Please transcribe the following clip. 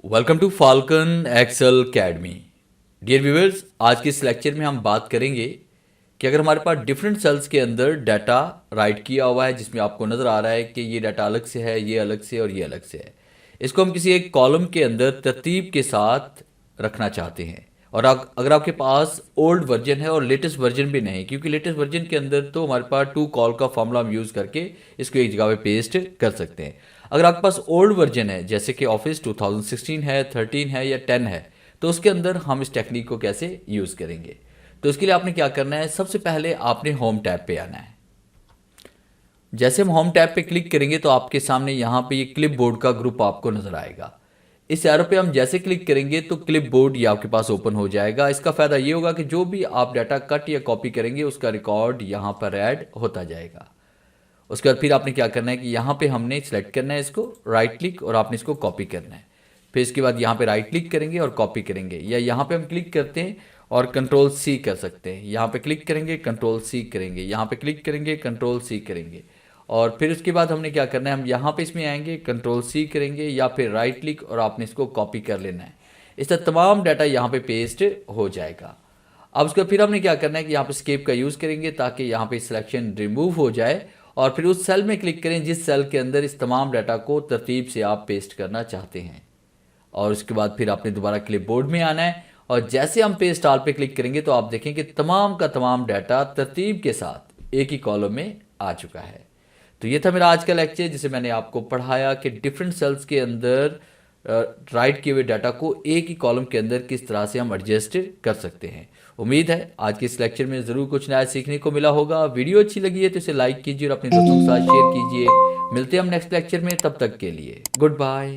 Welcome to Falcon Excel Academy. Dear viewers, आज के इस लेक्चर में हम बात करेंगे कि अगर हमारे पास डिफरेंट सेल्स के अंदर डाटा राइट किया हुआ है जिसमें आपको नज़र आ रहा है कि ये डाटा अलग से है, ये अलग से और ये अलग से है, इसको हम किसी एक कॉलम के अंदर तरतीब के साथ रखना चाहते हैं। और अगर आपके पास ओल्ड वर्जन है और लेटेस्ट वर्जन भी नहीं, क्योंकि लेटेस्ट वर्जन के अंदर तो हमारे पास टू कॉल का फॉर्मूला हम यूज़ करके इसको एक जगह पे पेस्ट कर सकते हैं। अगर आपके पास ओल्ड वर्जन है जैसे कि ऑफिस 2016 है, 13 है या 10 है, तो उसके अंदर हम इस टेक्निक को कैसे यूज़ करेंगे। तो इसके लिए आपने क्या करना है, सबसे पहले आपने होम टैब पे आना है। जैसे हम होम टैब पे क्लिक करेंगे तो आपके सामने यहाँ पे ये क्लिप बोर्ड का ग्रुप आपको नज़र आएगा। इस एरो पे हम जैसे क्लिक करेंगे तो क्लिप बोर्ड ये आपके पास ओपन हो जाएगा। इसका फ़ायदा ये होगा कि जो भी आप डाटा कट या कॉपी करेंगे उसका रिकॉर्ड यहाँ पर ऐड होता जाएगा। उसके बाद फिर आपने क्या करना है कि यहाँ पे हमने सेलेक्ट करना है इसको, राइट क्लिक, और आपने इसको कॉपी करना है। फिर इसके बाद यहाँ पे राइट क्लिक करेंगे और कॉपी करेंगे, या यहाँ पे हम क्लिक करते हैं और कंट्रोल सी कर सकते हैं। यहाँ पे क्लिक करेंगे, कंट्रोल सी करेंगे, यहाँ पे क्लिक करेंगे, कंट्रोल सी करेंगे, और फिर उसके बाद हमने क्या करना है, हम यहाँ पे इसमें आएंगे, कंट्रोल सी करेंगे या फिर राइट क्लिक और आपने इसको कॉपी कर लेना है। इससे तमाम डाटा यहाँ पे पेस्ट हो जाएगा। अब उसके फिर हमने क्या करना है कि यहाँ पे स्केप का यूज़ करेंगे ताकि यहाँ पे सिलेक्शन रिमूव हो जाए, और फिर उस सेल में क्लिक करें जिस सेल के अंदर इस तमाम डाटा को तरतीब से आप पेस्ट करना चाहते हैं। और उसके बाद फिर आपने दोबारा क्लिपबोर्ड में आना है, और जैसे हम पेस्ट ऑल पे क्लिक करेंगे तो आप देखें कि तमाम का तमाम डाटा तरतीब के साथ एक ही कॉलम में आ चुका है। तो ये था मेरा आज का लेक्चर जिसे मैंने आपको पढ़ाया कि डिफरेंट सेल्स के अंदर राइट किए हुए डाटा को एक ही कॉलम के अंदर किस तरह से हम एडजस्ट कर सकते हैं। उम्मीद है आज के इस लेक्चर में ज़रूर कुछ नया सीखने को मिला होगा। वीडियो अच्छी लगी है तो इसे लाइक कीजिए और अपने दोस्तों के साथ शेयर कीजिए। मिलते हैं हम नेक्स्ट लेक्चर में, तब तक के लिए गुड बाय।